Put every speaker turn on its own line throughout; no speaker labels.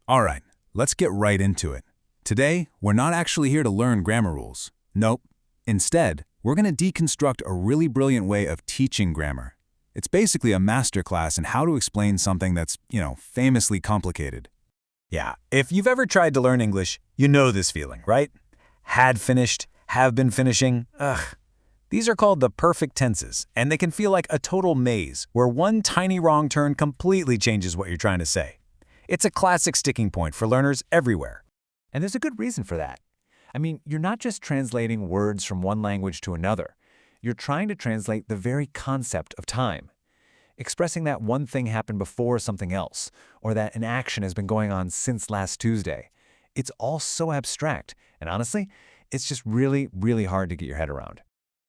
All right, let's get right into it. Today, we're not actually here to learn grammar rules. Nope. Instead, we're going to deconstruct a really brilliant way of teaching grammar. It's basically a masterclass in how to explain something that's, famously complicated.
Yeah, if you've ever tried to learn English, you know this feeling, right? Had finished, have been finishing, ugh. These are called the perfect tenses, and they can feel like a total maze where one tiny wrong turn completely changes what you're trying to say. It's a classic sticking point for learners everywhere.
And there's a good reason for that. I mean, you're not just translating words from one language to another. You're trying to translate the very concept of time. Expressing that one thing happened before something else, or that an action has been going on since last Tuesday. It's all so abstract, and honestly, it's just really, really hard to get your head around.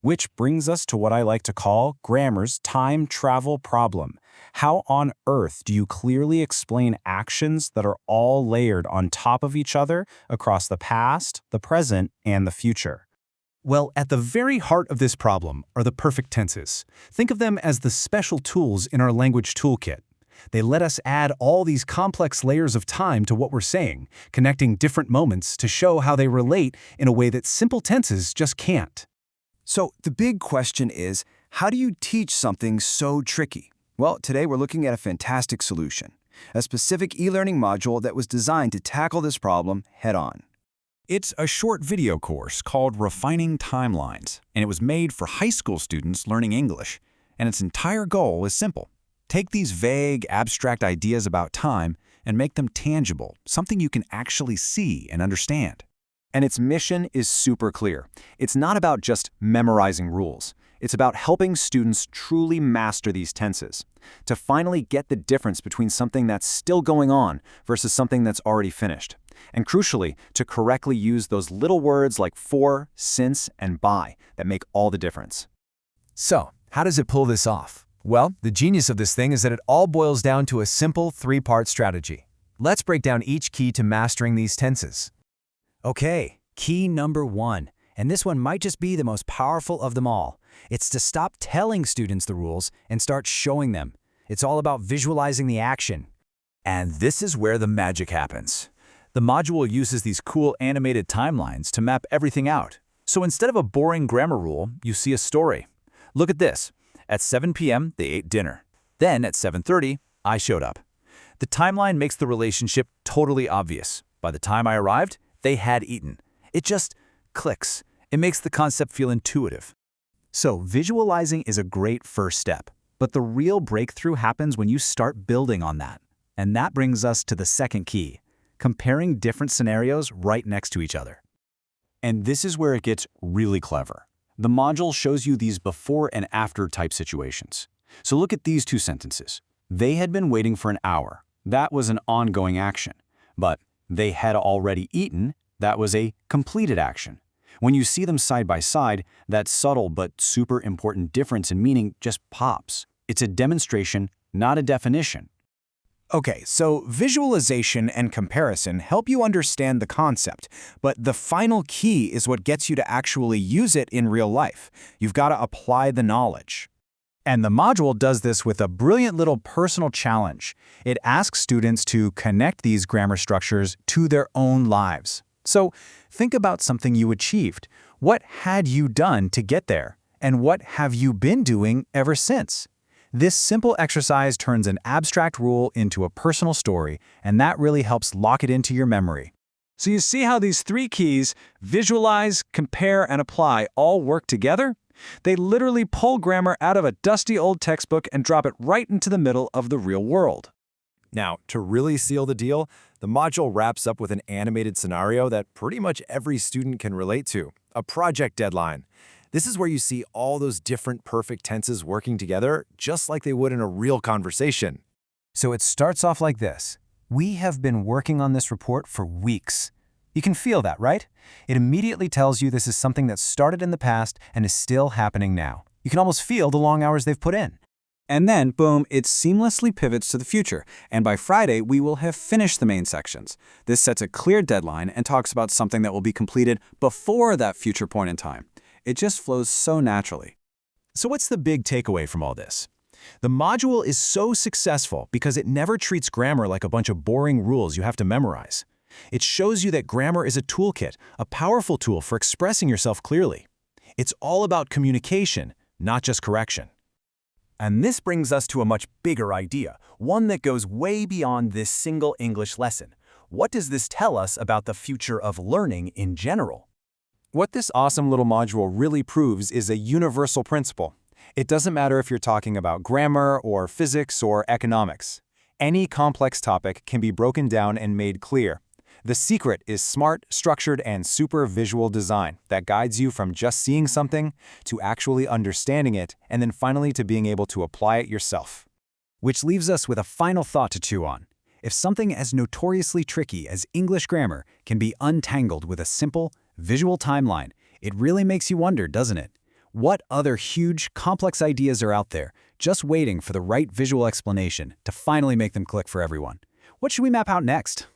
Which brings us to what I like to call grammar's time travel problem. How on earth do you clearly explain actions that are all layered on top of each other across the past, the present, and the future?
Well, at the very heart of this problem are the perfect tenses. Think of them as the special tools in our language toolkit. They let us add all these complex layers of time to what we're saying, connecting different moments to show how they relate in a way that simple tenses just can't.
So the big question is, how do you teach something so tricky? Well, today we're looking at a fantastic solution, a specific e-learning module that was designed to tackle this problem head-on.
It's a short video course called Refining Timelines, and it was made for high school students learning English. And its entire goal is simple. Take these vague, abstract ideas about time and make them tangible, something you can actually see and understand.
And its mission is super clear. It's not about just memorizing rules. It's about helping students truly master these tenses, to finally get the difference between something that's still going on versus something that's already finished. And crucially, to correctly use those little words like for, since, and by that make all the difference.
So, how does it pull this off? Well, the genius of this thing is that it all boils down to a simple three-part strategy. Let's break down each key to mastering these tenses.
Okay, key number 1, and this one might just be the most powerful of them all. It's to stop telling students the rules and start showing them. It's all about visualizing the action.
And this is where the magic happens. The module uses these cool animated timelines to map everything out. So instead of a boring grammar rule, you see a story. Look at this. At 7 p.m., they ate dinner. Then at 7:30, I showed up. The timeline makes the relationship totally obvious. By the time I arrived, they had eaten. It just clicks. It makes the concept feel intuitive.
So visualizing is a great first step, but the real breakthrough happens when you start building on that. And that brings us to the second key, comparing different scenarios right next to each other. And this is where it gets really clever. The module shows you these before and after type situations. So look at these two sentences. They had been waiting for an hour. That was an ongoing action. But they had already eaten. That was a completed action. When you see them side by side, that subtle but super important difference in meaning just pops. It's a demonstration, not a definition.
Okay, so visualization and comparison help you understand the concept, but the final key is what gets you to actually use it in real life. You've got to apply the knowledge.
And the module does this with a brilliant little personal challenge. It asks students to connect these grammar structures to their own lives. So think about something you achieved. What had you done to get there? And what have you been doing ever since? This simple exercise turns an abstract rule into a personal story, and that really helps lock it into your memory.
So you see how these three keys, visualize, compare, and apply, all work together? They literally pull grammar out of a dusty old textbook and drop it right into the middle of the real world.
Now, to really seal the deal, the module wraps up with an animated scenario that pretty much every student can relate to, a project deadline. This is where you see all those different perfect tenses working together, just like they would in a real conversation.
So it starts off like this. We have been working on this report for weeks. You can feel that, right? It immediately tells you this is something that started in the past and is still happening now. You can almost feel the long hours they've put in.
And then, boom, it seamlessly pivots to the future, and by Friday, we will have finished the main sections. This sets a clear deadline and talks about something that will be completed before that future point in time. It just flows so naturally.
So what's the big takeaway from all this?
The module is so successful because it never treats grammar like a bunch of boring rules you have to memorize. It shows you that grammar is a toolkit, a powerful tool for expressing yourself clearly. It's all about communication, not just correction.
And this brings us to a much bigger idea, one that goes way beyond this single English lesson. What does this tell us about the future of learning in general?
What this awesome little module really proves is a universal principle. It doesn't matter if you're talking about grammar or physics or economics. Any complex topic can be broken down and made clear. The secret is smart, structured, and super visual design that guides you from just seeing something to actually understanding it and then finally to being able to apply it yourself.
Which leaves us with a final thought to chew on. If something as notoriously tricky as English grammar can be untangled with a simple, visual timeline, it really makes you wonder, doesn't it? What other huge, complex ideas are out there, just waiting for the right visual explanation to finally make them click for everyone? What should we map out next?